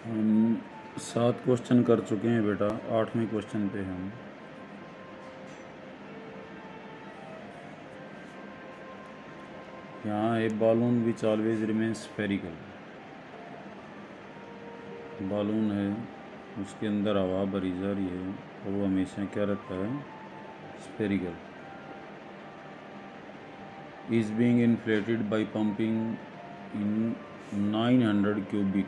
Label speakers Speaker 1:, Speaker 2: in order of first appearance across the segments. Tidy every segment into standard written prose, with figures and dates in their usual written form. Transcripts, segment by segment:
Speaker 1: हम 7 क्वेश्चन कर चुके हैं बेटा। 8वें क्वेश्चन पे हम यहाँ a balloon which always remain spherical. Balloon है, उसके अंदर हवा भरी जा रही है और वो हमेशा क्या रहता है, spherical. Is being inflated by pumping in 900 cubic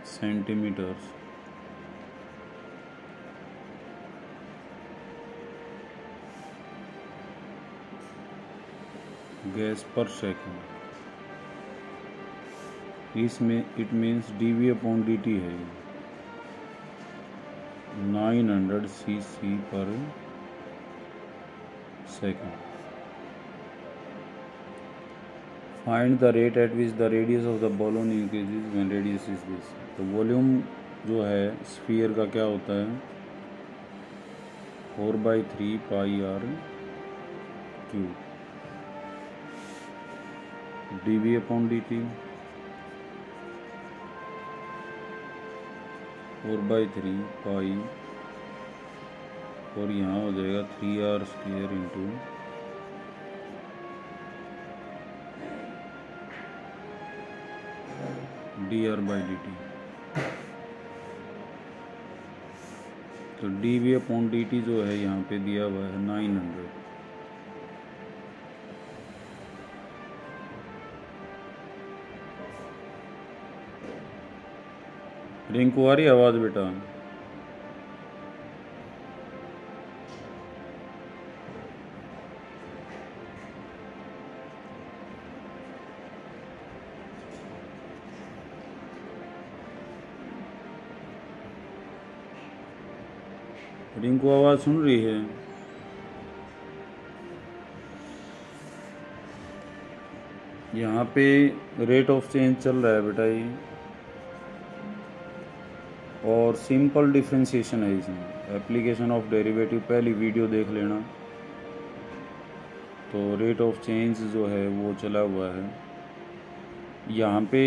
Speaker 1: centimetres gas per second. इसमें it means dV upon dt है 900 cc per second. Find the rate at which the radius of the balloon increases when radius is this. तो volume जो है sphere का क्या होता है, 4/3 pi r cube dV upon dt 4/3 pi और यहाँ हो जाएगा 3r² इंटू dr/dt। तो dV अपॉन dt जो है यहाँ पे दिया हुआ है 900। रिंकू आ रही आवाज बेटा? रिंकू आवाज सुन रही है? यहाँ पे रेट ऑफ चेंज चल रहा है बेटा ये, और सिंपल डिफरेंशिएशन है इसमें। एप्लीकेशन ऑफ डेरिवेटिव पहली वीडियो देख लेना। तो रेट ऑफ चेंज जो है वो चला हुआ है यहाँ पे।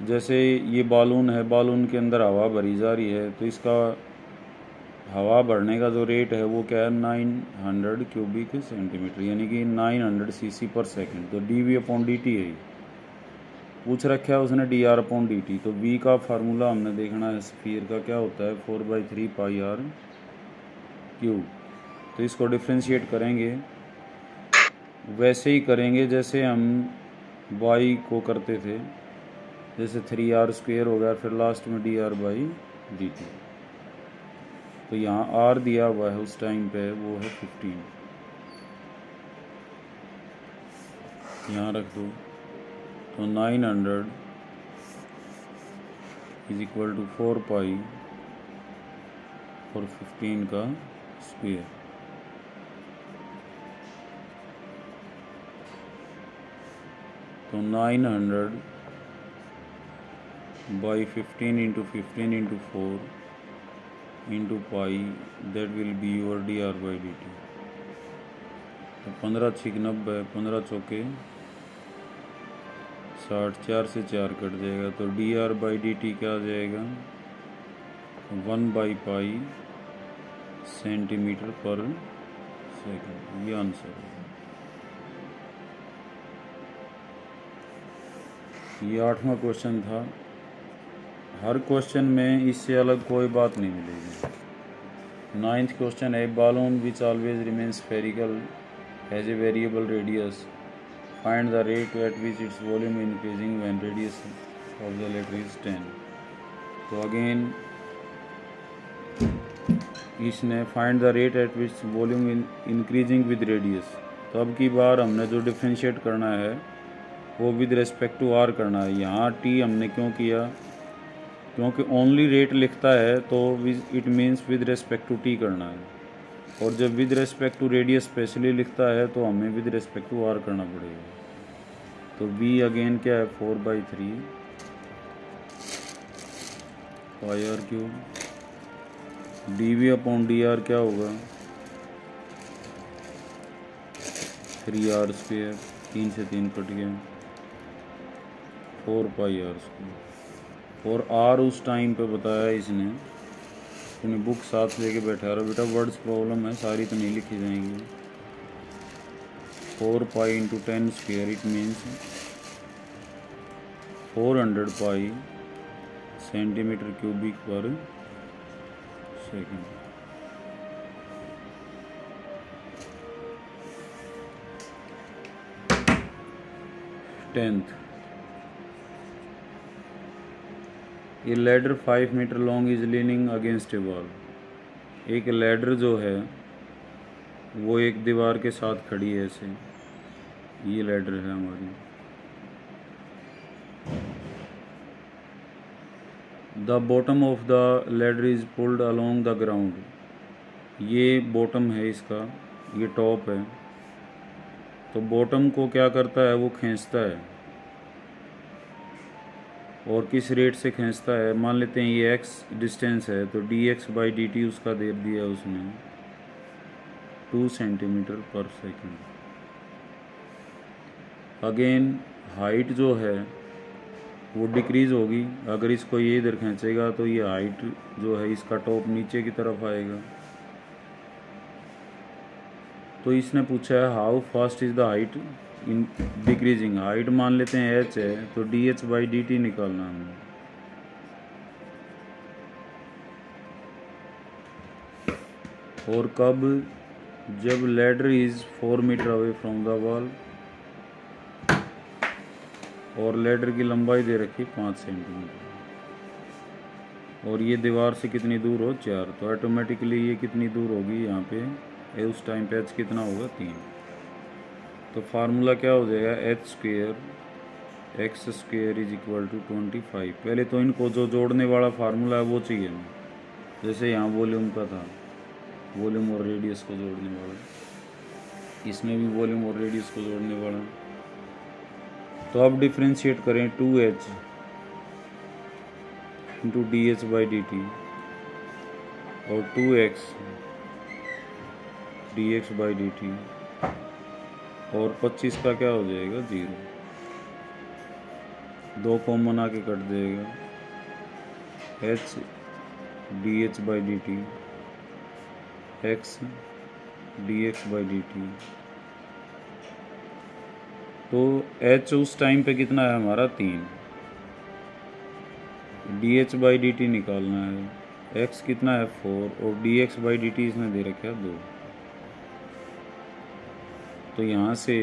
Speaker 1: जैसे ये बालून है, बालून के अंदर हवा भरी जा रही है, तो इसका हवा भरने का जो रेट है वो क्या है, 900 क्यूबिक सेंटीमीटर, यानी कि 900 cc पर सेकेंड। तो dV अपॉन dt है, पूछ रखा है उसने dr अपॉन dt। तो v का फार्मूला हमने देखना है स्फीयर का क्या होता है, 4/3 पाई r क्यूब। तो इसको डिफ्रेंशिएट करेंगे, वैसे ही करेंगे जैसे हम y को करते थे, जैसे 3r² हो गया, फिर लास्ट में dr/dt। तो यहाँ r दिया हुआ है उस टाइम पे, वो है 15, यहाँ रख दो। तो 900 इज इक्वल टू 4 पाई और 15 का स्क्वायर। तो 900 by 15 into 15 into 4 into pi, that will be your dr/dt। तो 15 × 90, 15 चौके 60, 4 से 4 कट जाएगा। तो dr/dt क्या आ जाएगा, 1/पाई सेंटीमीटर पर सेकेंड। ये आंसर है। ये 8वां क्वेश्चन था। हर क्वेश्चन में इससे अलग कोई बात नहीं मिलेगी। 9th क्वेश्चन है, balloon which always remain spherical has a variable radius, find the rate at which its volume increasing when radius of the later is 10। तो अगेन इसने find the rate at which volume increasing with radius. तो अब की बार हमने जो differentiate करना है वो विद रेस्पेक्ट टू r करना है। यहाँ t हमने क्यों किया, क्योंकि ओनली रेट लिखता है तो it means with respect to t करना है, और जब with respect to radius specially लिखता है तो हमें विद रेस्पेक्ट टू r करना पड़ेगा। तो v अगेन क्या है, 4/3 pi r cube. dV upon dr क्या होगा, 3r²। 3 से 3 कट गया, 4 पाई आर स्क्वायर। और आर उस टाइम पे बताया इसने, अपनी बुक साथ लेके बैठा रहा बेटा, वर्ड्स प्रॉब्लम है, सारी तो नहीं लिखी जाएंगी। 4 pi into 10 square, it means 400 pi centimetre cubic per second. Tenth, ये ladder 5 metre long is leaning against a wall. एक लैडर जो है वो एक दीवार के साथ खड़ी है ऐसे, ये लैडर है हमारी। The bottom of the ladder is pulled along the ground. ये बॉटम है इसका, ये टॉप है, तो बॉटम को क्या करता है, वो खींचता है। और किस रेट से खींचता है, मान लेते हैं ये x डिस्टेंस है, तो dx/dt उसका दे दिया उसने 2 सेंटीमीटर पर सेकेंड। अगेन हाइट जो है वो डिक्रीज होगी, अगर इसको ये इधर खींचेगा तो ये हाइट जो है इसका टॉप नीचे की तरफ आएगा। तो इसने पूछा है how fast is the height in decreasing. Height मान लेते हैं h है, तो dh/dt निकालना है। और कब, जब ladder is 4 metre away from the wall, और लैडर की लंबाई दे रखी 5 सेंटीमीटर, और ये दीवार से कितनी दूर हो, 4, तो ऑटोमेटिकली ये कितनी दूर होगी यहाँ पे, उस टाइम पे h कितना होगा, 3। तो फार्मूला क्या हो जाएगा, h² x² is equal to 25। पहले तो इनको जो जोड़ने वाला फार्मूला है वो चाहिए हमें, जैसे यहाँ वॉल्यूम का था, वॉल्यूम और रेडियस को जोड़ने वाला, इसमें भी वॉल्यूम और रेडियस को जोड़ने वाला। तो अब डिफ्रेंशिएट करें 2h इंटू dh/dt और 2x dx/dt, और 25 का क्या हो जाएगा, 0। 2 कॉमन आके कट जाएगा, h dh/dt x dx/dt। तो h उस टाइम पे कितना है हमारा, 3। dh/dt निकालना है, x कितना है 4, और dx/dt इसने दे रखा है 2। तो यहाँ से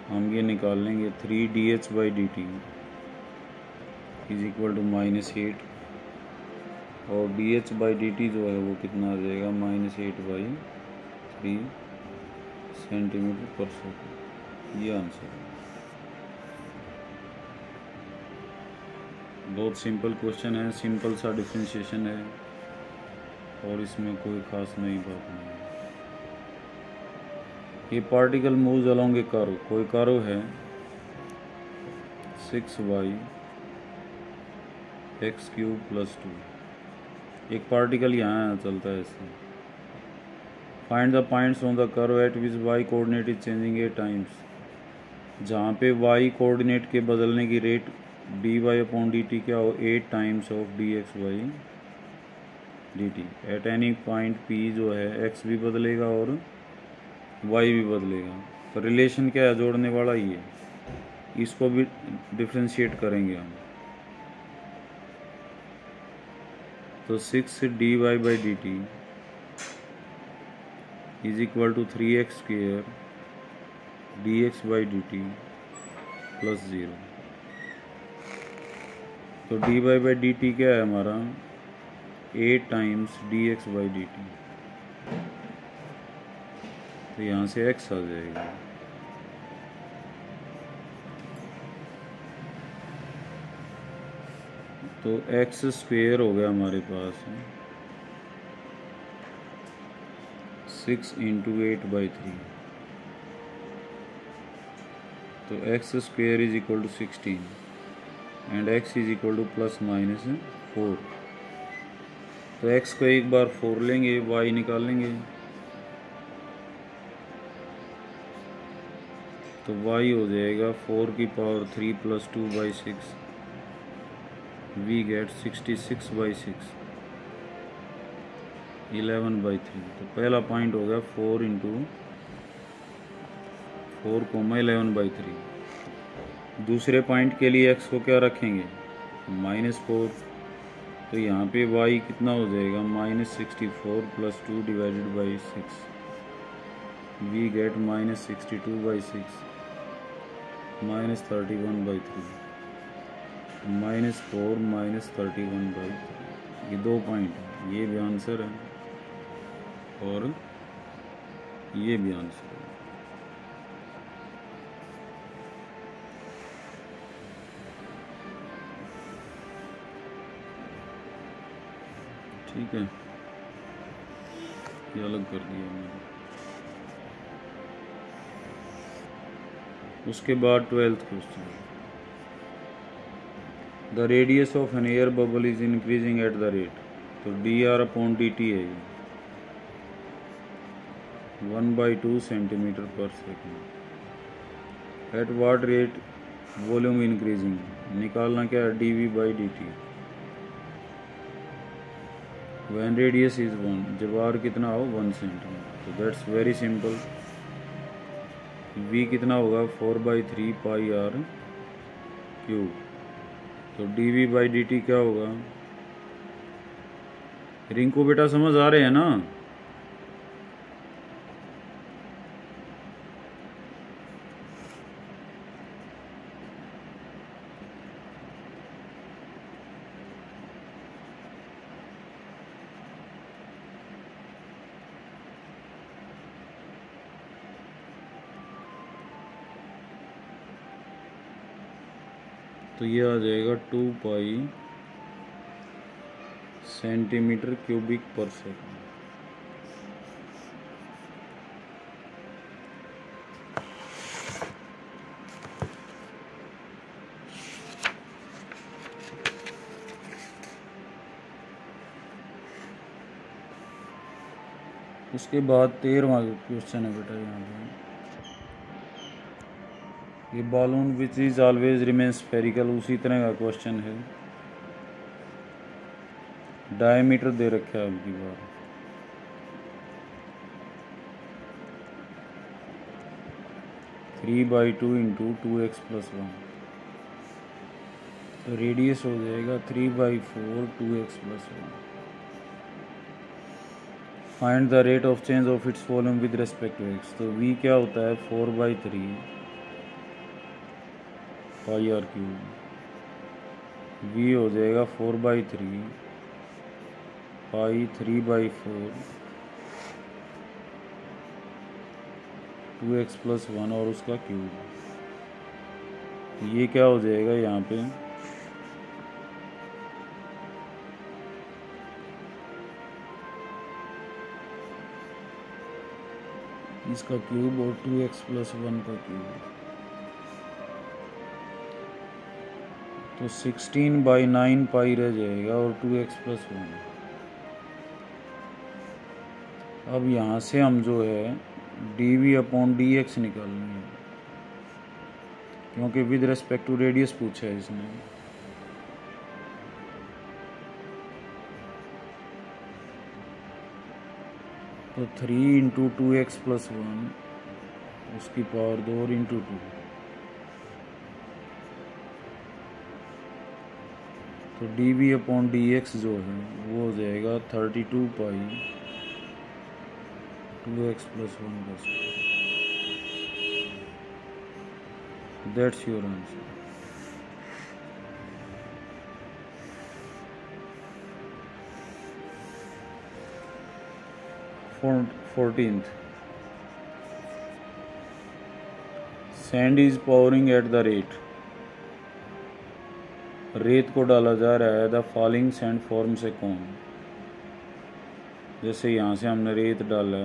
Speaker 1: हम ये निकाल लेंगे 3 dh/dt इज इक्वल टू -8, और dh/dt जो है वो कितना आ जाएगा, -8/3 सेंटीमीटर पर सेकेंड। ये आंसर है। बहुत सिंपल क्वेश्चन है, सिंपल सा डिफरेंशिएशन है, और इसमें कोई खास नई बात नहीं है। ये पार्टिकल मूव्स अलोंग ए कर्व, कोई कर्व है 6y x³ + 2, एक पार्टिकल यहाँ चलता है ऐसे। Find the points on the curve at which y coordinate is changing 8 times. जहाँ पे y कोऑर्डिनेट के बदलने की रेट dy/dt क्या हो, 8 times of dx/dt। At any point p जो है x भी बदलेगा और y भी बदलेगा। तो रिलेशन क्या है, जोड़ने वाला ही है, इसको भी डिफ्रेंशिएट करेंगे हम। तो 6 dy/dt is equal to 3x² dx/dt + 0। तो dy/dt क्या है हमारा, 8 टाइम्स dx/dt, तो यहाँ से x आ जाएगा। तो x² हो गया हमारे पास 6 × 8/3, तो x² is equal to 16 and x is equal to ±4। तो x को एक बार 4 लेंगे, y निकाल लेंगे, तो y हो जाएगा 4 की पावर 3 + 2/6, वी गेट 66/6, 11/3। तो पहला पॉइंट हो गया 4 × 4, 11/3। दूसरे पॉइंट के लिए x को क्या रखेंगे, -4। तो यहाँ पे y कितना हो जाएगा, -64 + 2/6, वी गेट -62/6, -31/3, -4 -31/3। ये 2 पॉइंट है, ये भी आंसर है और ये भी आंसर है। ठीक है, ये अलग कर दिया मैंने। उसके बाद 12th question, the radius of an air bubble is increasing at the rate. तो dr/dt है ये 1/2 cm/s। At what rate volume increasing, निकालना क्या है, dv/dt। व्हेन रेडियस इज 1, जब r कितना हो 1 cm। तो दैट्स वेरी सिंपल, v कितना होगा 4/3 πr³। तो dv/dt क्या होगा, रिंकू बेटा समझ आ रहे हैं ना। तो ये आ जाएगा 2 पाई cm³/s। उसके बाद 13वां क्वेश्चन है बेटा, यहाँ पे ये balloon which is always remain spherical, उसी तरह का क्वेश्चन है। डायमीटर दे रखा है अब की बार, (3/2 × 2x + 1। तो रेडियस हो जाएगा 3/4 2x + 1। Find the rate of change of its volume with respect to x। तो v क्या होता है 4/3 πr³। v हो जाएगा 4/3 π3/4 2x + 1 और उसका क्यूब। ये क्या हो जाएगा यहाँ पे, इसका क्यूब और 2x + 1 का क्यूब। तो 16/9 पाई रह जाएगा और 2x + 1। अब यहाँ से हम जो है dv/dx निकालनी है, क्योंकि विद रेस्पेक्ट टू रेडियस पूछा है इसने। तो 3 × 2x + 1 उसकी पावर 2 × 2। तो dv/dx जो है वो हो जाएगा 32 पाई 2x + 1 +। That's your answer. For 14th, sand is pouring at the rate। रेत को डाला जा रहा है, द फॉलिंग सैंड फॉर्म से कौन। जैसे यहाँ से हमने रेत डाला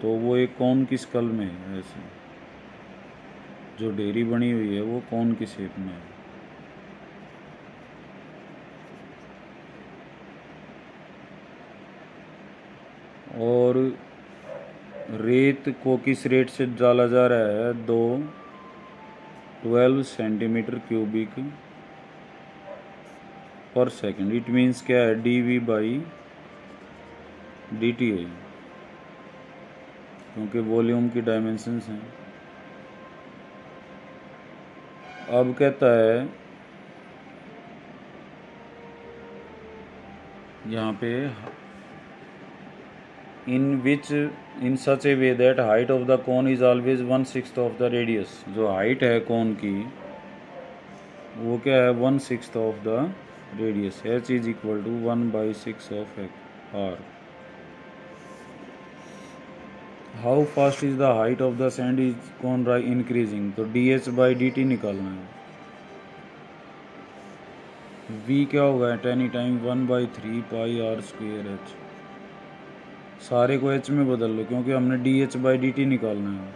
Speaker 1: तो वो एक कौन की स्कल में है, ऐसे जो ढेरी बनी हुई है वो कौन की शेप में है। और रेत को किस रेट से डाला जा रहा है, 2 12 सेंटीमीटर क्यूबिक पर सेकंड। इट मीन्स क्या है, dv बाई dt है, क्योंकि वॉल्यूम की डायमेंशंस हैं। अब कहता है यहाँ पे in such a way that height of the cone is always 1/6 of the radius. जो हाइट है कोन की वो क्या है, 1/6 of the radius. h is equal to 1/6 of r। How fast is the height of the sand is cone increasing. तो dh by dt निकालना है। v क्या होगा, at any time 1/3 pi r square h। सारे को h में बदल लो क्योंकि हमने dh बाई dt निकालना है।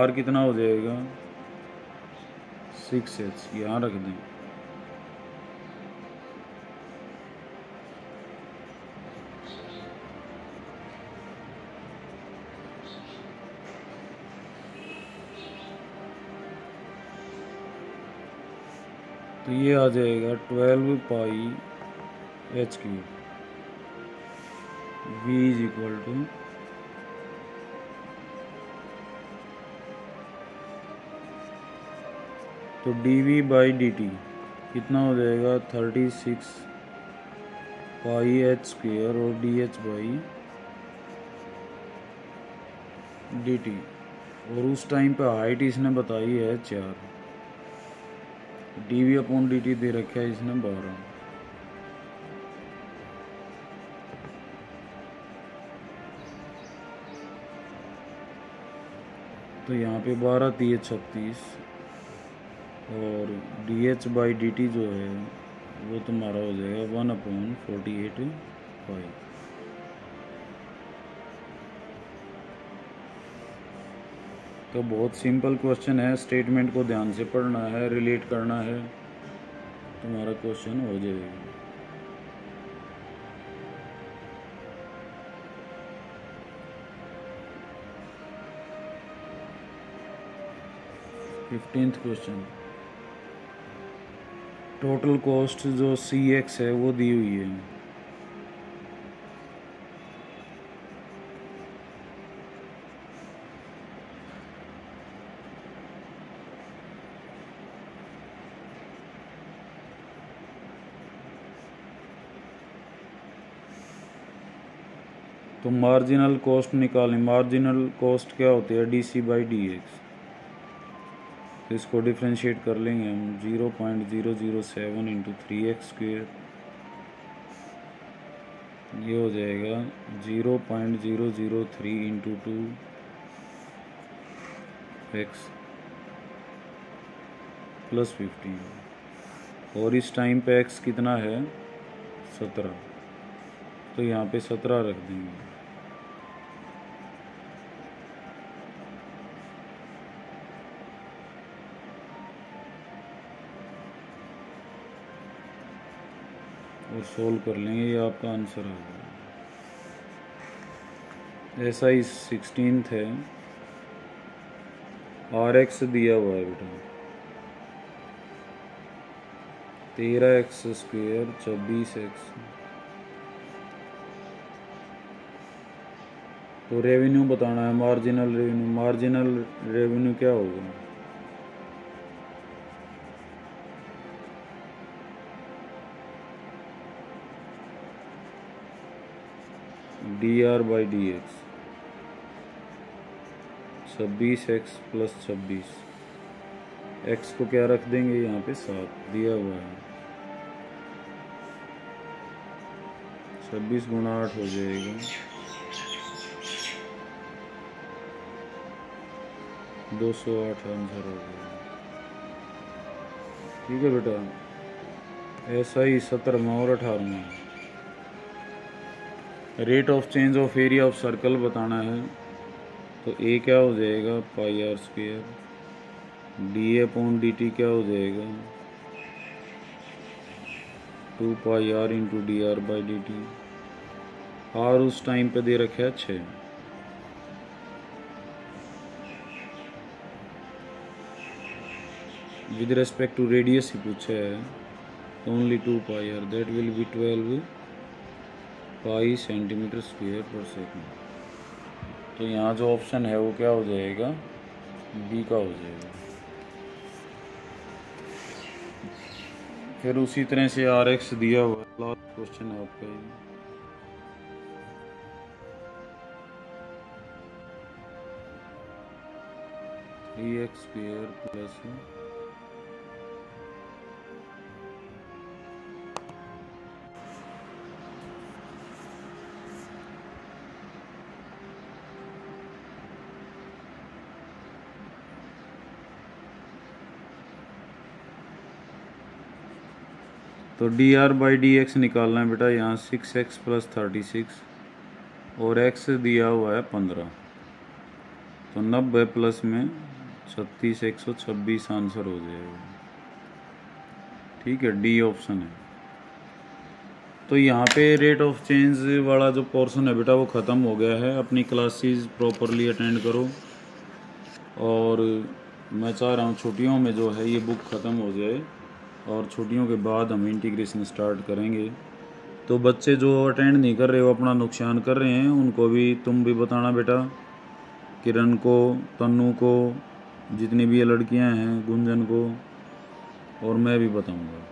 Speaker 1: r कितना हो जाएगा, 6h, यहाँ रख दें। तो ये आ जाएगा 12 pi h cube. v is equal to तो dv बाई dt कितना हो जाएगा, 36 पाई h स्क्वेयर और dh बाई dt। और उस टाइम पे हाइट इसने बताई है 4, dv अपॉन dt दे रखा है इसने 12। तो यहाँ पे 12 3 36 और dh बाई dt जो है वो तुम्हारा हो जाएगा 1/48 पाई। तो बहुत सिंपल क्वेश्चन है, स्टेटमेंट को ध्यान से पढ़ना है, रिलेट करना है, तुम्हारा क्वेश्चन हो जाएगा। फिफ्टींथ क्वेश्चन, टोटल कॉस्ट जो CX है वो दी हुई है। तो मार्जिनल कॉस्ट निकालें। मार्जिनल कॉस्ट क्या होती है, DC बाई dx। तो इसको डिफ्रेंशिएट कर लेंगे हम, 0.007 इंटू 3x स्क्वेयर, ये हो जाएगा 0.003 इंटू 2x प्लस 15। और इस टाइम पे x कितना है, 17। तो यहाँ पे 17 रख देंगे। और सोल्व कर लेंगे, ये आपका आंसर आ गया। ऐसा ही 16th है, RX दिया हुआ है बेटा, 13x स्क्वेयर 26x। तो रेवेन्यू बताना है, मार्जिनल रेवेन्यू। मार्जिनल रेवेन्यू क्या होगा, dr by dx, 26x plus 26। x को क्या रख देंगे यहाँ पे 7 दिया हुआ है, 26 गुणा 8 हो जाएगा 208 आंसर हो गया। ठीक है बेटा। ऐसा ही 17वां और 18वां, rate of change of area of circle बताना है। तो a क्या हो जाएगा, pi r square, D upon dt क्या हो जाएगा, 2 pi r into dr by dt। r उस टाइम पे दे रखा है 6। विद रेस्पेक्ट टू रेडियस ही पूछा है, तो only 2 pi R, that will be 12 pi centimetre square पर सेकेंड। तो यहाँ जो ऑप्शन है वो क्या हो जाएगा, बी का हो जाएगा। फिर उसी तरह से आर एक्स दिया हुआ है, लास्ट क्वेश्चन है आपका ये। थ्री एक्स स्क्वायर प्लस तो D R by D x निकालना है बेटा। यहाँ 6x प्लस 36 और x दिया हुआ है 15, तो 90 प्लस में 36, 126 आंसर हो जाएगा। ठीक है, डी ऑप्शन है। तो यहाँ पे रेट ऑफ चेंज वाला जो पोर्शन है बेटा वो ख़त्म हो गया है। अपनी क्लासेस प्रॉपरली अटेंड करो, और मैं चाह रहा हूँ छुट्टियों में जो है ये बुक ख़त्म हो जाए, और छुट्टियों के बाद हम इंटीग्रेशन स्टार्ट करेंगे। तो बच्चे जो अटेंड नहीं कर रहे हो अपना नुकसान कर रहे हैं, उनको भी तुम भी बताना बेटा, किरण को, तन्नू को, जितनी भी ये लड़कियां हैं, गुंजन को, और मैं भी बताऊंगा।